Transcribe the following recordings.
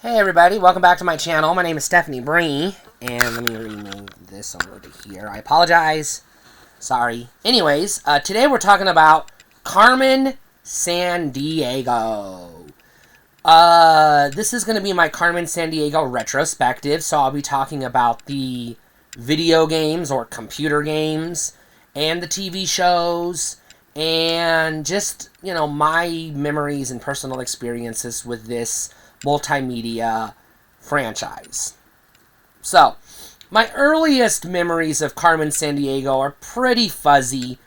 Hey everybody, welcome back to my channel. My name is Stephanie Bree, and let me rename this over to here. I apologize. Sorry. Anyways, today we're talking about Carmen Sandiego. This is going to be my Carmen Sandiego retrospective, so I'll be talking about the video games or computer games and the TV shows and just, my memories and personal experiences with this multimedia franchise. So, my earliest memories of Carmen Sandiego are pretty fuzzy,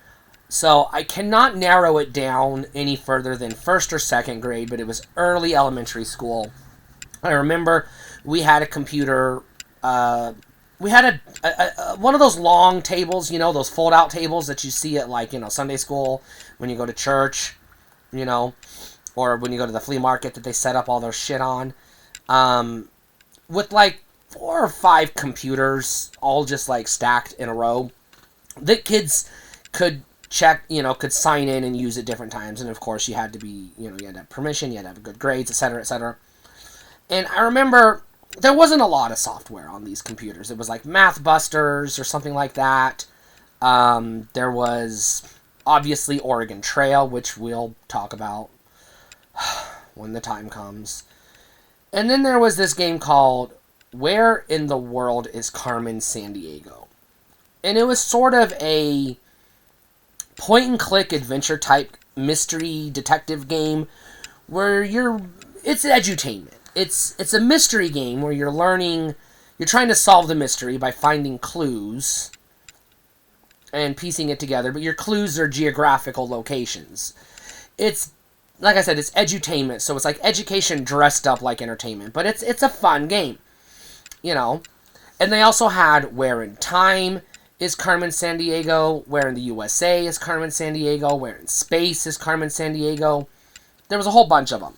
so I cannot narrow it down any further than first or second grade, but it was early elementary school. I remember we had a computer, we had a one of those long tables, those fold-out tables that you see at, Sunday school, when you go to church, or when you go to the flea market that they set up all their shit on, with 4 or 5 computers all just stacked in a row that kids could check, could sign in and use at different times. And of course you had to be, you had to have permission, you had to have good grades, etc., etc. And I remember there wasn't a lot of software on these computers. It was like Math Busters or something like that. There was obviously Oregon Trail, which we'll talk about when the time comes. And then there was this game called Where in the World is Carmen Sandiego? And it was sort of a point-and-click adventure type mystery detective game where it's edutainment. It's a mystery game where you're trying to solve the mystery by finding clues and piecing it together, but your clues are geographical locations. It's, like I said, it's edutainment, so it's like education dressed up like entertainment, but it's a fun game, And they also had Where in Time is Carmen Sandiego, Where in the USA is Carmen Sandiego, Where in Space is Carmen Sandiego. There was a whole bunch of them.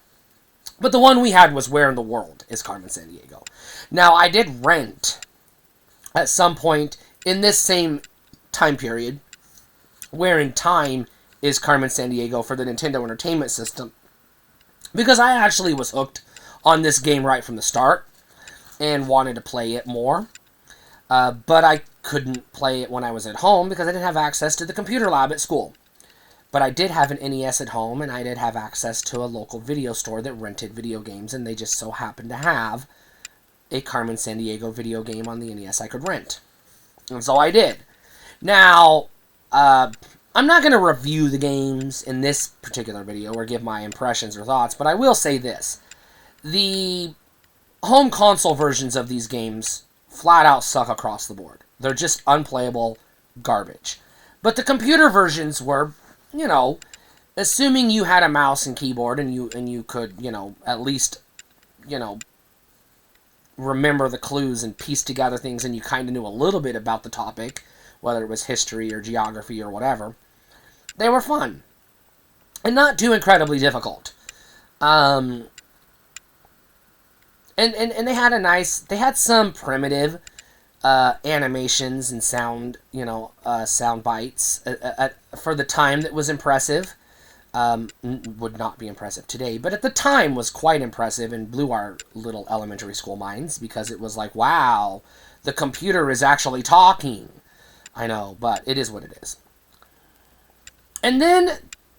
But the one we had was Where in the World is Carmen Sandiego. Now, I did rent, at some point in this same time period, Where in Time is Carmen Sandiego for the Nintendo Entertainment System, because I actually was hooked on this game right from the start and wanted to play it more. But I couldn't play it when I was at home because I didn't have access to the computer lab at school. But I did have an NES at home, and I did have access to a local video store that rented video games, and they just so happened to have a Carmen Sandiego video game on the NES I could rent. And so I did. Now, I'm not going to review the games in this particular video or give my impressions or thoughts, but I will say this. The home console versions of these games flat out suck across the board. They're just unplayable garbage. But the computer versions were, assuming you had a mouse and keyboard and you could, at least, remember the clues and piece together things, and you kind of knew a little bit about the topic, whether it was history or geography or whatever, they were fun. And not too incredibly difficult. And they had some primitive animations and sound bites for the time that was impressive. Would not be impressive today, but at the time was quite impressive and blew our little elementary school minds, because it was like, wow, the computer is actually talking. I know, but it is what it is. And then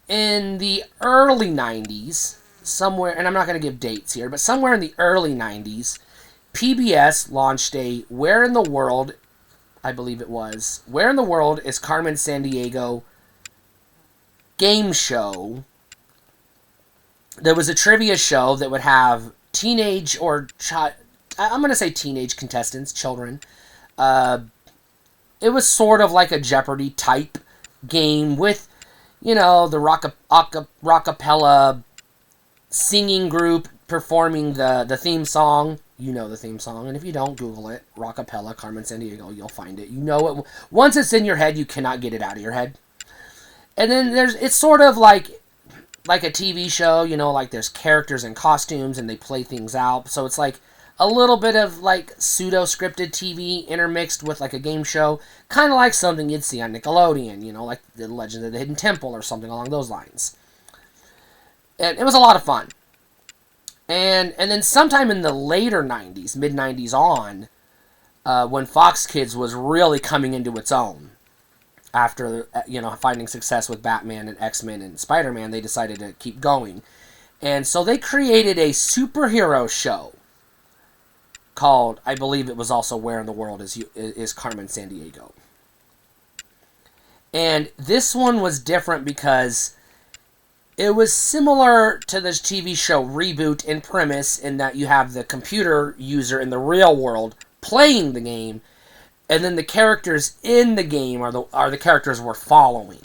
in the early 90s, somewhere, and I'm not going to give dates here, but somewhere in the early 90s, PBS launched a Where in the World, I believe it was, Where in the World is Carmen Sandiego game show. There was a trivia show that would have teenage or I'm going to say teenage contestants, children. It was sort of like a Jeopardy type game with, the rockapella singing group performing the theme song. You know the theme song, and if you don't, Google it. Rockapella, Carmen Sandiego, you'll find it. You know it. Once it's in your head, you cannot get it out of your head. And then it's sort of like a TV show, like there's characters and costumes, and they play things out. So it's like a little bit of pseudo-scripted TV intermixed with a game show, kind of like something you'd see on Nickelodeon, like The Legend of the Hidden Temple or something along those lines. And it was a lot of fun. And then sometime in the later 90s, mid 90s on, when Fox Kids was really coming into its own after, finding success with Batman and X-Men and Spider-Man, they decided to keep going. And so they created a superhero show called, I believe it was also Where in the World is Carmen Sandiego. And this one was different because it was similar to this TV show Reboot in premise, in that you have the computer user in the real world playing the game, and then the characters in the game are the characters we're following.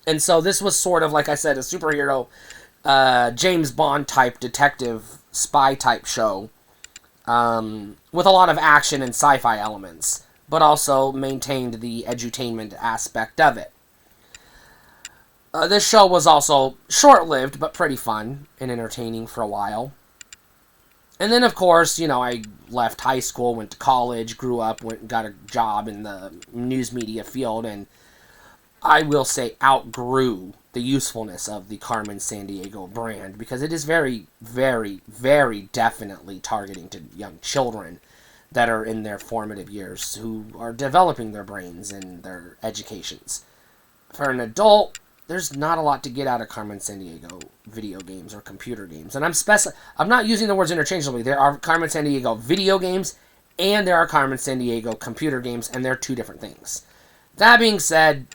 And so this was sort of, like I said, a superhero James Bond type detective spy type show, with a lot of action and sci-fi elements, but also maintained the edutainment aspect of it. This show was also short-lived, but pretty fun and entertaining for a while. And then, of course, I left high school, went to college, grew up, got a job in the news media field, and I will say outgrew the usefulness of the Carmen Sandiego brand, because it is very, very, very definitely targeting to young children that are in their formative years, who are developing their brains and their educations. For an adult, there's not a lot to get out of Carmen Sandiego video games or computer games. And I'm not using the words interchangeably. There are Carmen Sandiego video games, and there are Carmen Sandiego computer games, and they're two different things. That being said,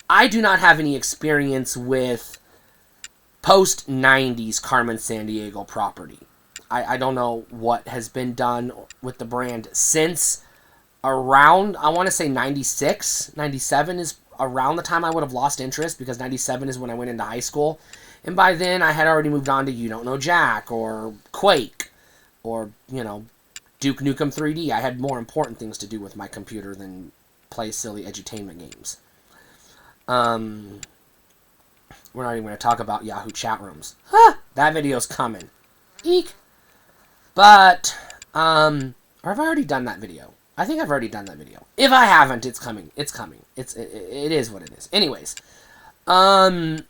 I do not have any experience with post-90s Carmen Sandiego property. I don't know what has been done with the brand since around, I want to say 96, 97 is around the time I would have lost interest, because 97 is when I went into high school. And by then, I had already moved on to You Don't Know Jack, or Quake, or, Duke Nukem 3D. I had more important things to do with my computer than play silly edutainment games. We're not even going to talk about Yahoo chat rooms. That video's coming. Eek. But, or have I already done that video? I think I've already done that video. If I haven't, it's coming. It's coming. It is what it is. Anyways, so I'm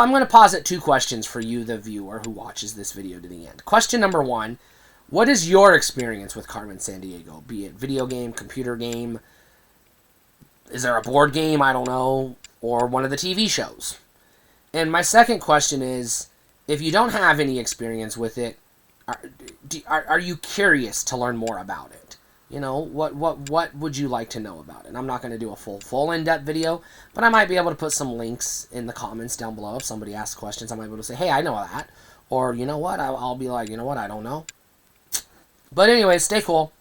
going to posit two questions for you, the viewer, who watches this video to the end. Question number one: what is your experience with Carmen Sandiego? Be it video game, computer game, is there a board game? I don't know. Or one of the TV shows. And my second question is, if you don't have any experience with it, are you curious to learn more about it? What would you like to know about it? I'm not going to do a full in-depth video, but I might be able to put some links in the comments down below. If somebody asks questions, I might be able to say, hey, I know that. Or, you know what? I'll be like, you know what? I don't know. But anyways, stay cool.